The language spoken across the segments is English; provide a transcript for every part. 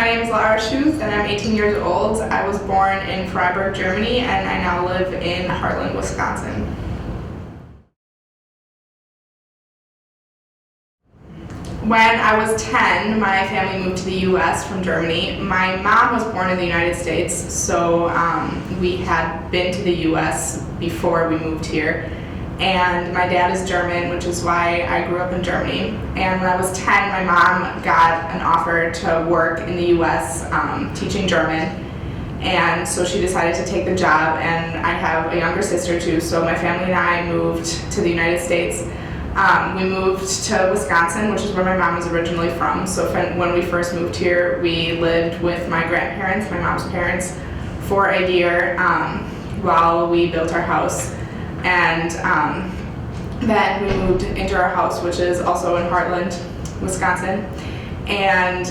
name is Lara and I'm 18 years old. I was born in Freiburg, Germany, and I now live in Heartland, Wisconsin. When I was 10, my family moved to the U.S. from Germany. My mom was born in the United States, so we had been to the U.S. before we moved here. And my dad is German, which is why I grew up in Germany. And when I was 10, my mom got an offer to work in the U.S. Teaching German. And so she decided to take the job, and I have a younger sister too, so my family and I moved to the United States. We moved to Wisconsin, which is where my mom was originally from. So when we first moved here, we lived with my grandparents, my mom's parents, for a year while we built our house. And then we moved into our house, which is also in Heartland, Wisconsin. And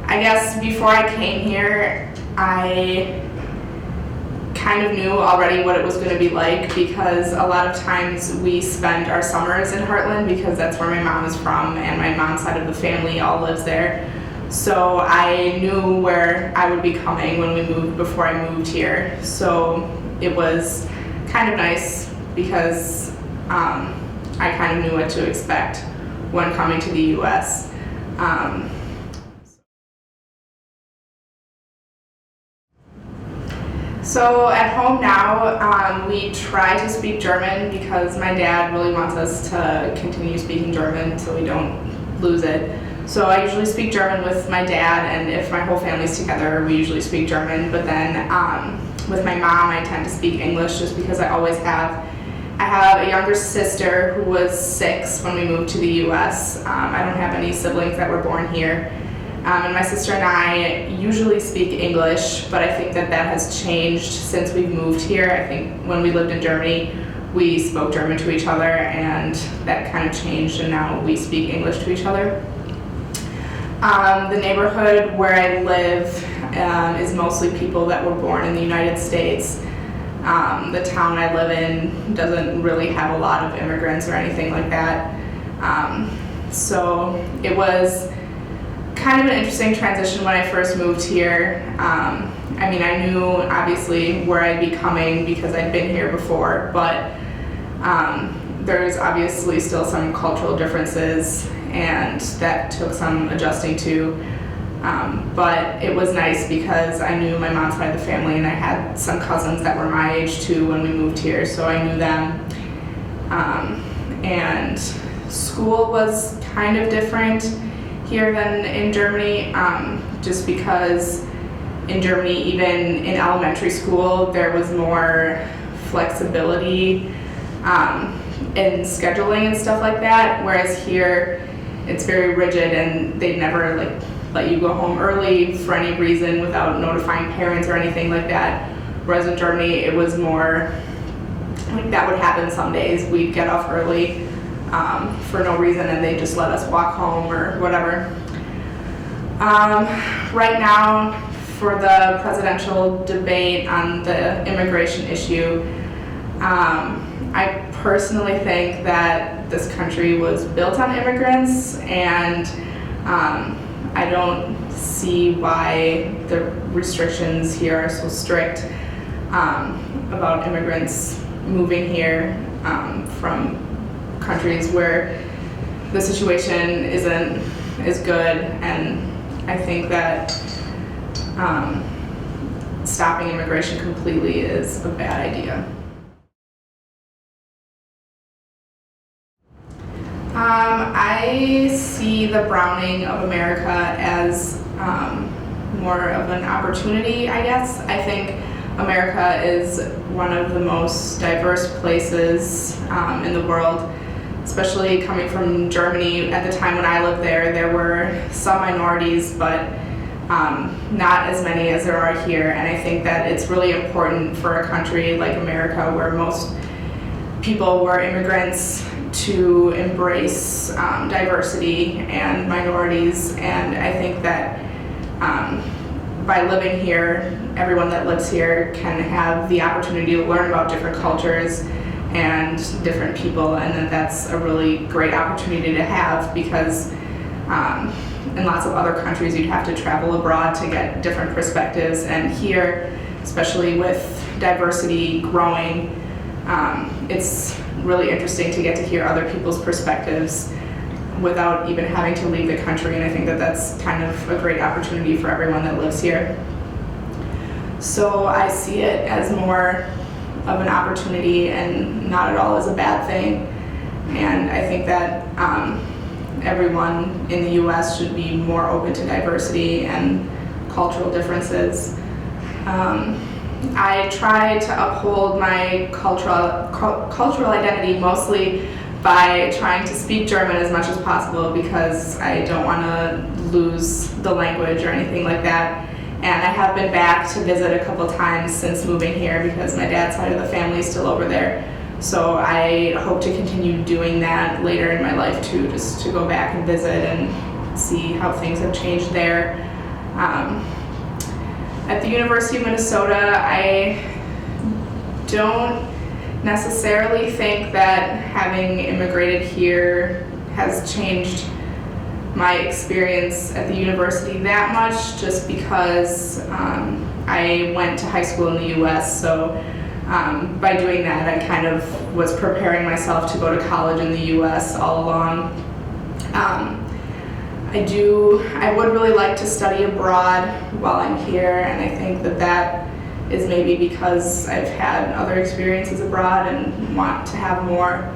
I guess before I came here, I kind of knew already what it was going to be like, because a lot of times we spend our summers in Heartland because that's where my mom is from, and my mom's side of the family all lives there. So I knew where I would be coming when we moved before I moved here. So it was kind of nice because I kind of knew what to expect when coming to the U.S. So at home now, we try to speak German because my dad really wants us to continue speaking German so we don't lose it. So I usually speak German with my dad, and if my whole family's together, we usually speak German. But then with my mom, I tend to speak English just because I always have. I have a younger sister who was 6 when we moved to the U.S. I don't have any siblings that were born here. And my sister and I usually speak English, but I think that has changed since we've moved here. I think when we lived in Germany, we spoke German to each other, and that kind of changed, and now we speak English to each other. The neighborhood where I live is mostly people that were born in the United States. The town I live in doesn't really have a lot of immigrants or anything like that. So it was kind of an interesting transition when I first moved here. I mean, I knew obviously where I'd be coming because I'd been here before, but there's obviously still some cultural differences, and that took some adjusting to. But it was nice because I knew my mom's side of the family, and I had some cousins that were my age too when we moved here, so I knew them. And school was kind of different here than in Germany, just because in Germany, even in elementary school, there was more flexibility in scheduling and stuff like that, whereas here it's very rigid, and they never let you go home early for any reason without notifying parents or anything like that. Whereas in Germany, it was more like that would happen some days. We'd get off early for no reason, and they just let us walk home or whatever. Right now, for the presidential debate on the immigration issue, I personally think that this country was built on immigrants, and I don't see why the restrictions here are so strict about immigrants moving here from countries where the situation isn't as good, and I think that stopping immigration completely is a bad idea. I see the browning of America as more of an opportunity, I guess. I think America is one of the most diverse places in the world, especially coming from Germany. At the time when I lived there, there were some minorities, but not as many as there are here. And I think that it's really important for a country like America, where most people were immigrants, to embrace diversity and minorities. And I think that by living here, everyone that lives here can have the opportunity to learn about different cultures and different people, and that's a really great opportunity to have, because In lots of other countries, you'd have to travel abroad to get different perspectives, and here, especially with diversity growing, it's really interesting to get to hear other people's perspectives without even having to leave the country, and I think that that's kind of a great opportunity for everyone that lives here. So I see it as more of an opportunity and not at all as a bad thing, and I think that everyone in the U.S. should be more open to diversity and cultural differences. I try to uphold my cultural identity mostly by trying to speak German as much as possible, because I don't want to lose the language or anything like that. And I have been back to visit a couple times since moving here because my dad's side of the family is still over there. So I hope to continue doing that later in my life too, just to go back and visit and see how things have changed there. At the University of Minnesota, I don't necessarily think that having immigrated here has changed my experience at the university that much, just because I went to high school in the US, so by doing that I kind of was preparing myself to go to college in the US all along. I would really like to study abroad while I'm here, and I think that that is maybe because I've had other experiences abroad and want to have more.